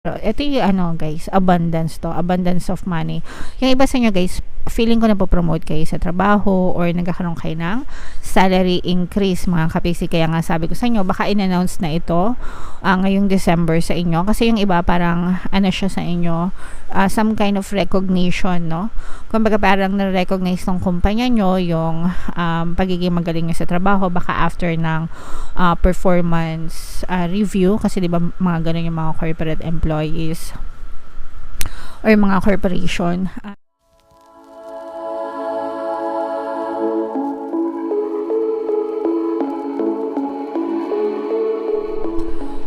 Ito yung ano guys, abundance to, abundance of money. Yung iba sa inyo guys, feeling ko na po-promote kayo sa trabaho or nagkakaroon kayo ng salary increase mga kapiksi. Kaya nga sabi ko sa inyo, baka in-announce na ito ngayong December sa inyo. Kasi yung iba parang ano siya sa inyo, some kind of recognition, no? Kumbaga parang na-recognize ng kumpanya nyo yung pagiging magaling nyo sa trabaho. Baka after ng performance review, kasi diba mga ganun yung mga corporate employees or mga corporation.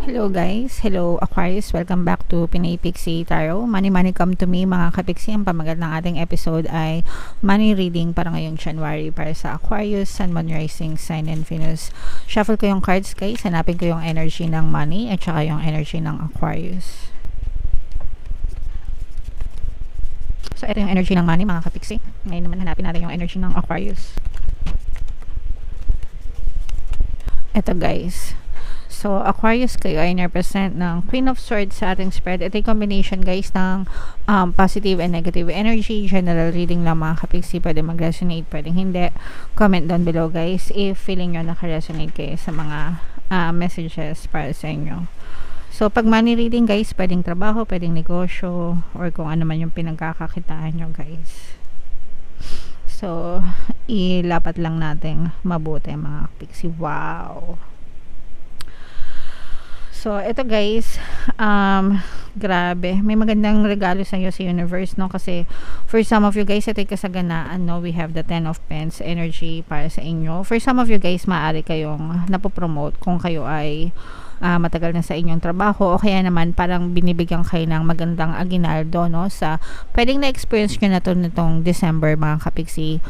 Hello guys, hello Aquarius, welcome back to Pinay Pixie Tarot. Money come to me mga kapiksi. Ang pamagat ng ating episode ay money reading para ngayong January para sa Aquarius, Sun, Moon, Rising, Sign, and Venus. Shuffle ko yung cards guys, hanapin ko yung energy ng money at saka yung energy ng Aquarius. So ito yung energy ng money mga kapiksi. Ngayon naman hanapin natin yung energy ng Aquarius. Ito guys. So, Aquarius kayo ay represent ng Queen of Swords sa ating spread. Ito yung combination guys ng positive and negative energy. General reading lang mga kapiksi. Pwede mag-resonate, pwedeng hindi. Comment down below guys if feeling nyo naka-resonate kayo sa mga messages para sa inyo. So, pag money reading guys, pwedeng trabaho, pwedeng negosyo, or kung ano man yung pinagkakakitaan nyo guys. So, ilapat lang natin mabuti mga kapiksi. Wow! So, ito guys, grabe. May magandang regalo sa inyo sa universe, no? Kasi, for some of you guys, ito yung kasaganaan, no? We have the 10 of Pence energy para sa inyo. For some of you guys, maaari kayong napopromote kung kayo ay matagal na sa inyong trabaho o kaya naman parang binibigyan kayo ng magandang aginaldo, no? Sa, pwedeng na-experience nyo na to nitong December, mga kapiksi.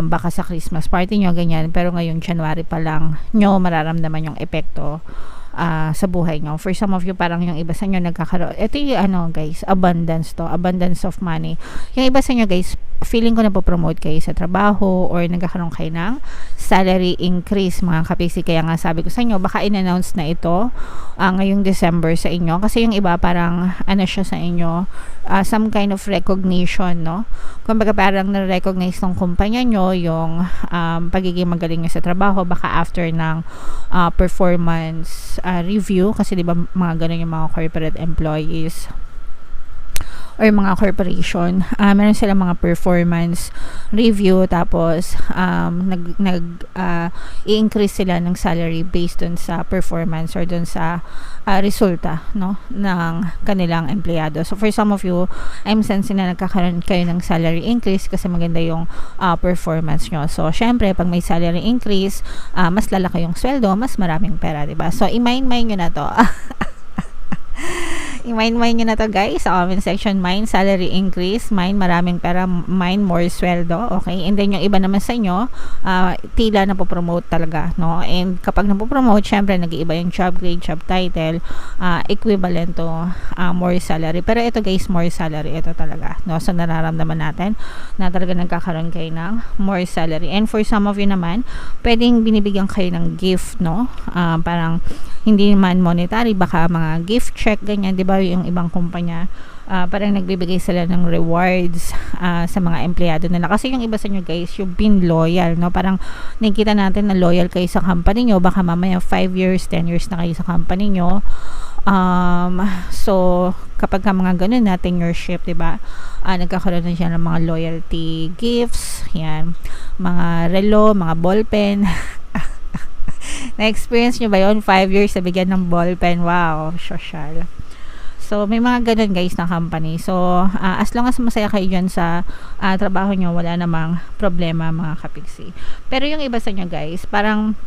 Baka sa Christmas party nyo, ganyan. Pero ngayong January pa lang nyo mararamdaman yung epekto sa buhay nyo. For some of you, parang yung iba sa inyo nagkakaroon. Ito yung ano guys, abundance to, abundance of money. Yung iba sa inyo guys, feeling ko na po-promote kayo sa trabaho or nagkakaroon kayo ng salary increase mga kapiksi. Kaya nga sabi ko sa inyo, baka in-announce na ito ngayong December sa inyo. Kasi yung iba parang ano siya sa inyo, some kind of recognition, no? Kumbaga parang na-recognize ng kumpanya nyo yung pagiging magaling nyo sa trabaho. Baka after ng performance review, kasi diba mga ganun yung mga corporate employees or mga corporation, meron silang mga performance review, tapos i-increase sila ng salary based dun sa performance or dun sa resulta, no, ng kanilang empleyado. So for some of you, I'm sensing na nagkakaroon kayo ng salary increase kasi maganda yung performance nyo. So syempre, pag may salary increase, mas lalaki yung sweldo, mas maraming pera, diba? So i-mind nyo na to. I-mind nyo na to guys sa comment section. Mind salary increase, mind maraming pera, mind more sweldo, okay? And then yung iba naman sa inyo, tila na po-promote talaga, no? And kapag na po-promote, syempre nag-iiba yung job grade, job title, equivalent to more salary. Pero ito guys, more salary, ito talaga, no? So nararamdaman natin na talaga nagkakaroon kayo ng more salary. And for some of you naman, pwedeng binibigyan kayo ng gift, no? Parang hindi man monetary, baka mga gift check, ganyan, di ba? Yung ibang kumpanya, parang nagbibigay sila ng rewards sa mga empleyado nila. Kasi yung iba sa inyo guys, you've been loyal, no? Parang nakikita natin na loyal kayo sa company nyo. Baka mamaya 5 years, 10 years na kayo sa company nyo. So, kapag ka mga ganun na tenureship, diba? Nagkakaroon na siya ng mga loyalty gifts, yan. Mga relo, mga ballpen. Na-experience nyo ba yun? 5 years na bigyan ng ballpen. Wow, social. So, may mga ganun guys na company. So, as long as masaya kayo dyan sa trabaho nyo, wala namang problema mga kapiksi. Pero yung iba sa inyo guys, parang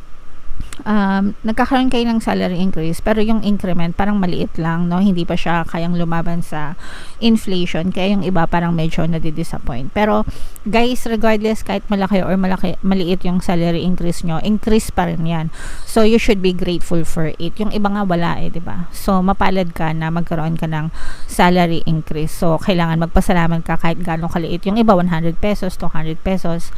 nagkakaroon kayo ng salary increase, pero yung increment parang maliit lang, no? Hindi pa siya kayang lumaban sa inflation, kaya yung iba parang medyo nadi-disappoint. Pero guys, regardless kahit malaki or maliit yung salary increase nyo, increase pa rin yan. So you should be grateful for it. Yung iba nga wala diba? So mapalad ka na magkaroon ka ng salary increase. So kailangan magpasalamat ka kahit gano'ng kaliit. Yung iba 100 pesos, 200 pesos.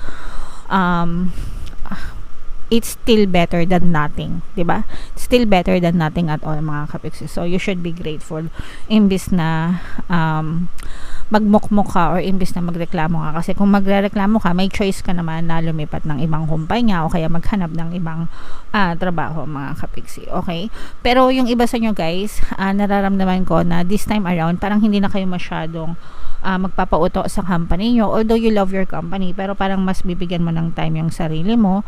it's still better than nothing, 'di ba? Still better than nothing at all, mga kapiksi. So you should be grateful imbis na magmukmok ka or imbis na magreklamo ka, kasi kung magrereklamo ka, may choice ka naman na lumipat ng ibang kumpanya o kaya maghanap ng ibang trabaho, mga kapiksi. Okay? Pero yung iba sa inyo guys, nararamdaman ko na this time around parang hindi na kayo masyadong magpapauto sa company nyo, although you love your company, pero parang mas bibigyan mo ng time yung sarili mo.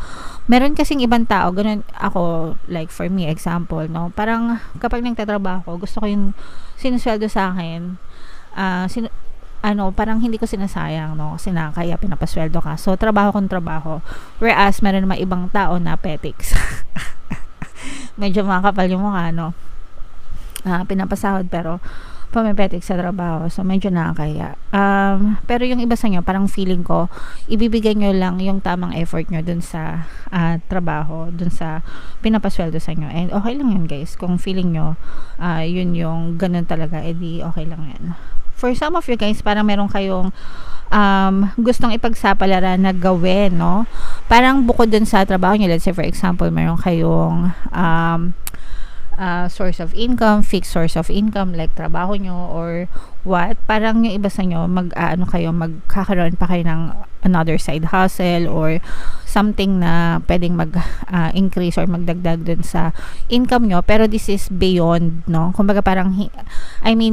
Meron kasing ibang tao, ganun ako, like for me, example, no, parang kapag nagtatrabaho, gusto ko yung sinusweldo sa akin, parang hindi ko sinasayang, no, kasi kaya pinapasweldo ka, so trabaho kong trabaho, whereas meron naman ibang tao na petics. Medyo makakapal yung mukha, no, pinapasahod pero pumipetik sa trabaho, so medyo nakakaya. Pero yung iba sa inyo, parang feeling ko ibibigay nyo lang yung tamang effort nyo dun sa trabaho, dun sa pinapasweldo sa inyo, and okay lang yun guys. Kung feeling nyo yun yung ganun talaga, edi okay lang yan. For some of you guys, parang meron kayong gustong ipagsapalaran na gawin, no, parang bukod dun sa trabaho nyo. Let's say for example, meron kayong source of income, fixed source of income like trabaho nyo or what, parang yung iba sa nyo magkakaroon pa kayo ng another side hustle or something na pwedeng increase or magdagdag dun sa income nyo, pero this is beyond, no, kumbaga parang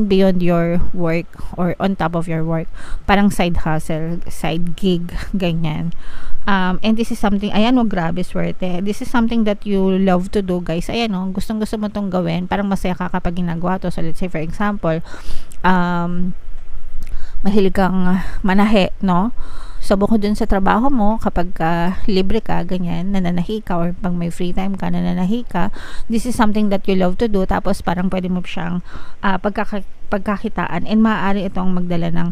beyond your work or on top of your work, parang side hustle, side gig, ganyan. And this is something, ayan, grabe, swerte. This is something that you love to do, guys. Ayan, gustong gusto mo tong gawin, parang masaya ka kapag ginagawa to. So let's say for example, mahilig kang manahe, no? So bukod dun sa trabaho mo, kapag libre ka, ganyan, nananahi ka, or pag may free time ka, nananahi ka, this is something that you love to do. Tapos parang pwede mo siyang pagkakitaan, and maaari itong magdala ng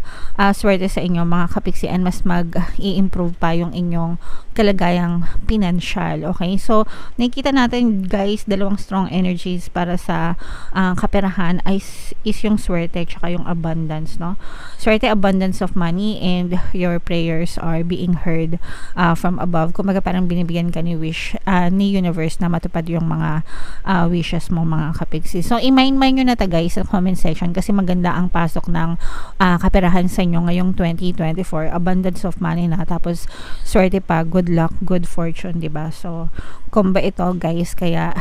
swerte sa inyo, mga kapiksi, and mas mag-i-improve pa yung inyong kalagayang pinansyal. Okay, so nakikita natin guys, dalawang strong energies para sa kaperahan is yung swerte tsaka yung abundance, no? Swerte, abundance of money, and your prayers are being heard from above. Kumbaga parang binibigyan ka ni ni universe na matupad yung mga wishes mo, mga kapiksi. So i-mind nyo na ta guys sa comment section, kasi maganda ang pasok ng kaperahan sa inyo ngayong 2024. Abundance of money na, tapos swerte pa, good luck, good fortune, diba? So combo ito guys, kaya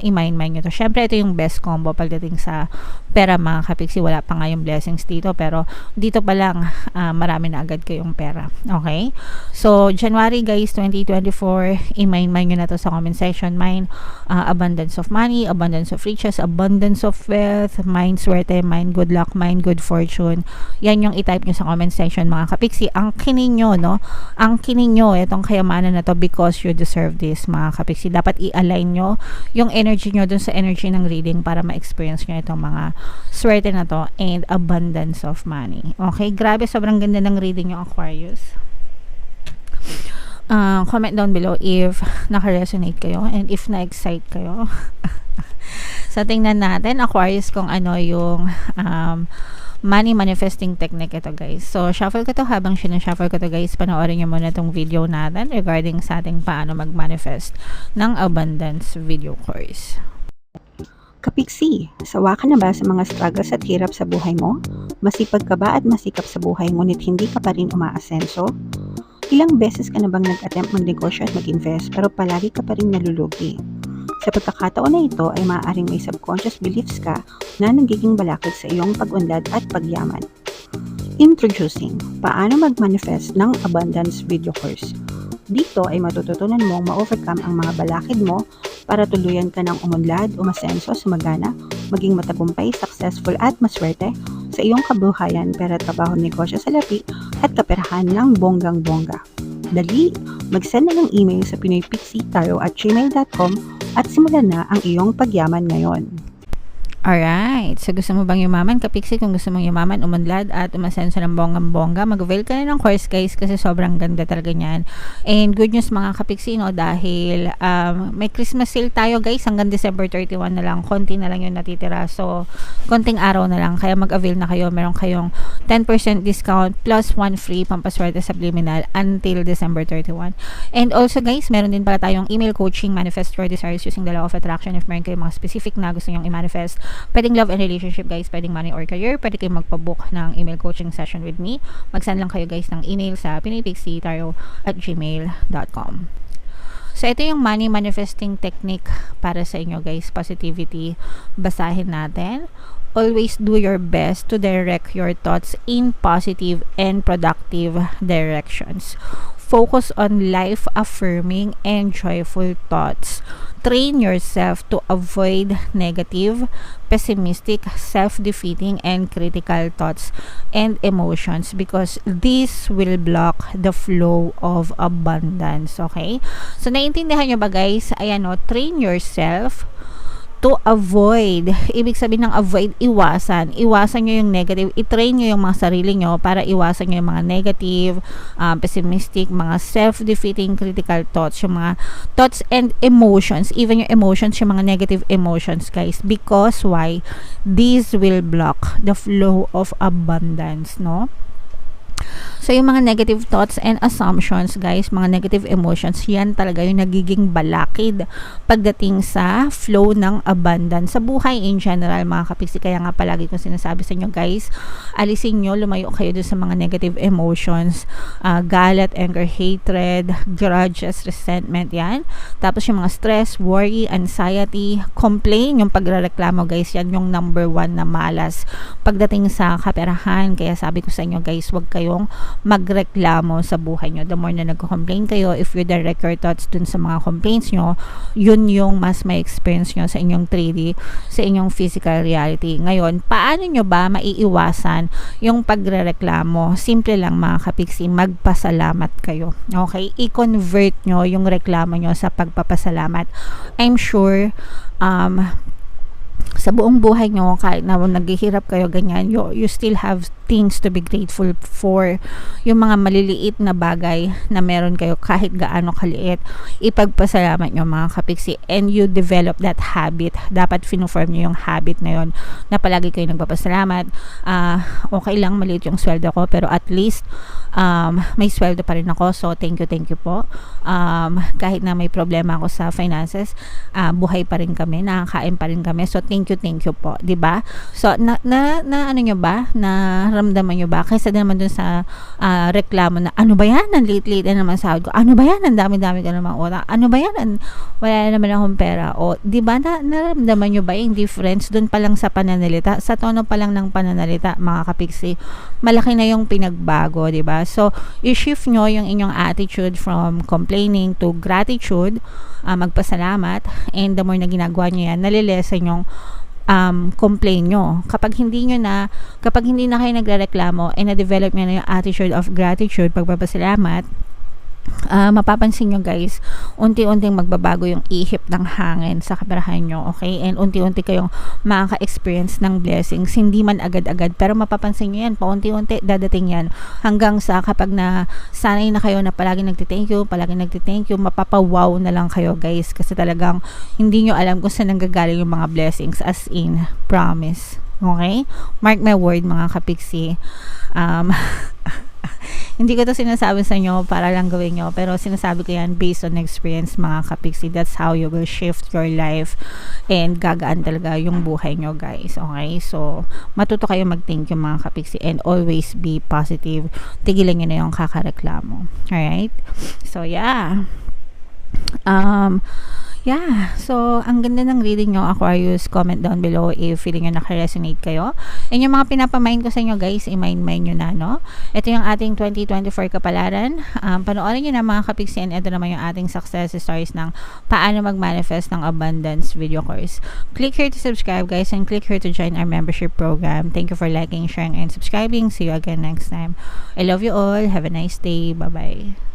i-mind nyo to. Syempre ito yung best combo pagdating sa pera, mga kapiksi. Wala pa nga yung blessings dito, pero dito pa lang marami na agad kayong pera. Okay, so January guys 2024, i-mind nyo na to sa comment section. Mind abundance of money, abundance of riches, abundance of wealth, mind swerte, mind good luck, mind good fortune. Yan yung i-type nyo sa comment section, mga kapiksi. Ang kinin nyo, no, ang kinin nyo itong kayamanan na to, because you deserve this, mga kapiksi. Dapat i-align nyo yung energy nyo dun sa energy ng reading para ma-experience nyo itong mga swerte na to and abundance of money. Okay, grabe, sobrang ganda ng reading nyo, Aquarius. Comment down below if naka-resonate kayo and if na-excite kayo. So tingnan natin, Aquarius, kung ano yung money manifesting technique ito guys. So shuffle ko to. Habang sinashuffle ko to guys, panoorin nyo muna itong video natin regarding sa ating paano mag-manifest ng abundance video course. Kapiksi, sawa ka na ba sa mga struggles at hirap sa buhay mo? Masipag ka ba at masikap sa buhay ngunit hindi ka pa rin umaasenso? Ilang beses ka na bang nag-attempt magnegosyo at mag-invest pero palagi ka pa rin nalulugi? Sa pagkakataon na ito ay maaaring may subconscious beliefs ka na nagiging balakid sa iyong pag-unlad at pagyaman. Introducing, paano mag-manifest ng abundance video course. Dito ay matututunan mong ma-overcome ang mga balakid mo para tuluyan ka ng umunlad, umasenso, sumagana, maging matagumpay, successful at maswerte sa iyong kabuhayan, pera, trabaho, negosyo, salapi at kaperahan ng bonggang-bongga. Dali, mag-send na ng email sa pinoypixitaro@gmail.com at simulan na ang iyong pagyaman ngayon. Alright, so gusto mo bang yumaman, kapiksi? Kung gusto mong yumaman, umunlad at umasenso ng bonggang-bongga, mag-avail ka na ng course guys, kasi sobrang ganda talaga niyan. And good news mga kapiksi, no, dahil may Christmas sale tayo guys, hanggang December 31 na lang, konti na lang yung natitira, so konting araw na lang, kaya mag-avail na kayo. Meron kayong 10% discount plus 1 free pampaswerte subliminal until December 31. And also guys, meron din pala tayong email coaching, manifest your desires using the law of attraction. If meron kayong mga specific na gusto nyong i-manifest, pwedeng love and relationship guys, pwedeng money or career, pwede kayong magpabook ng email coaching session with me. Mag-send lang kayo guys ng email sa pinaypixietarot@gmail.com. So, ito yung money manifesting technique para sa inyo guys, positivity. Basahin natin. Always do your best to direct your thoughts in positive and productive directions. Focus on life-affirming and joyful thoughts. Train yourself to avoid negative, pessimistic, self-defeating, and critical thoughts and emotions because this will block the flow of abundance. Okay? So, naiintindihan nyo ba guys? Ayan o, train yourself to avoid. Ibig sabihin ng avoid, iwasan. Iwasan nyo yung negative. I-train nyo yung mga sarili nyo para iwasan nyo yung mga negative, pessimistic, mga self-defeating, critical thoughts, yung mga thoughts and emotions, even yung emotions, yung mga negative emotions, guys. Because why? This will block the flow of abundance, no? So, yung mga negative thoughts and assumptions, guys, mga negative emotions, yan talaga yung nagiging balakid pagdating sa flow ng abundance sa buhay in general, mga kapiksi. Kaya nga palagi kong sinasabi sa inyo, guys, alisin nyo, lumayo kayo dun sa mga negative emotions, galit, anger, hatred, grudges, resentment, yan. Tapos yung mga stress, worry, anxiety, complain, yung pagrereklamo, guys, yan yung number 1 na malas pagdating sa kaperahan. Kaya sabi ko sa inyo, guys, wag kayong magreklamo sa buhay nyo. The more na nagko-complain kayo, if you direct your thoughts dun sa mga complaints nyo, yun yung mas may experience nyo sa inyong 3D, sa inyong physical reality. Ngayon, paano nyo ba maiiwasan yung pagrereklamo? Simple lang mga kapiksi, magpasalamat kayo. Okay? I-convert nyo yung reklamo nyo sa pagpapasalamat. I'm sure, sa buong buhay nyo, kahit na naghihirap kayo ganyan, you still have things to be grateful for. Yung mga maliliit na bagay na meron kayo, kahit gaano kaliit, ipagpasalamat nyo mga kapiksi, and you develop that habit. Dapat fino-form nyo yung habit na yun, na palagi kayo nagpapasalamat. Okay lang, maliit yung sweldo ko, pero at least may sweldo pa rin ako, so thank you po. Kahit na may problema ako sa finances, buhay pa rin kami, nakakain pa rin kami, so thank you po, diba? So na ano nyo ba, na ramdaman nyo ba, kaysa naman dun sa reklamo na ano ba yan, ang liit-liit na naman sahod ko, ano ba yan, ang dami-dami ka naman utang, ano ba yan, wala naman akong pera, o diba, naramdaman nyo ba yung difference dun pa lang sa pananalita, sa tono pa lang ng pananalita, mga kapiksi, malaki na yung pinagbago, diba? So i-shift nyo yung inyong attitude from complaining to gratitude, magpasalamat, and the more na ginagawa nyo yan, nalilesen yung complain nyo. Kapag hindi na kayo nagrereklamo and na-develop nyo na yung attitude of gratitude, pagpapasalamat, mapapansin nyo guys, unti-unting magbabago yung ihip ng hangin sa kaperahan nyo, okay? And unti-unti kayong makaka-experience ng blessings, hindi man agad-agad, pero mapapansin nyo yan, paunti-unti dadating yan, hanggang sa kapag na sanay na kayo na palagi nagtithank you, mapapawaw na lang kayo guys, kasi talagang hindi nyo alam kung saan nanggagaling yung mga blessings, as in, promise, okay? Mark my word mga kapiksi. Hindi ko to sinasabi sa inyo para lang gawin nyo, pero sinasabi ko yan based on experience mga kapiksi. That's how you will shift your life and gagaan talaga yung buhay nyo guys, okay? So matuto kayo mag-thank you mga kapiksi, and always be positive. Tigilan nyo na yung kakareklamo, alright? So yeah, so ang ganda ng reading nyo, Aquarius. Comment down below if feeling nyo naka-resonate kayo. And yung mga pinapamind ko sa inyo guys, i-mind nyo na, no? Ito yung ating 2024 kapalaran. Panoorin nyo na mga kapiksi, and ito naman yung ating success stories ng paano mag-manifest ng abundance video course. Click here to subscribe guys, and click here to join our membership program. Thank you for liking, sharing, and subscribing. See you again next time. I love you all. Have a nice day. Bye-bye.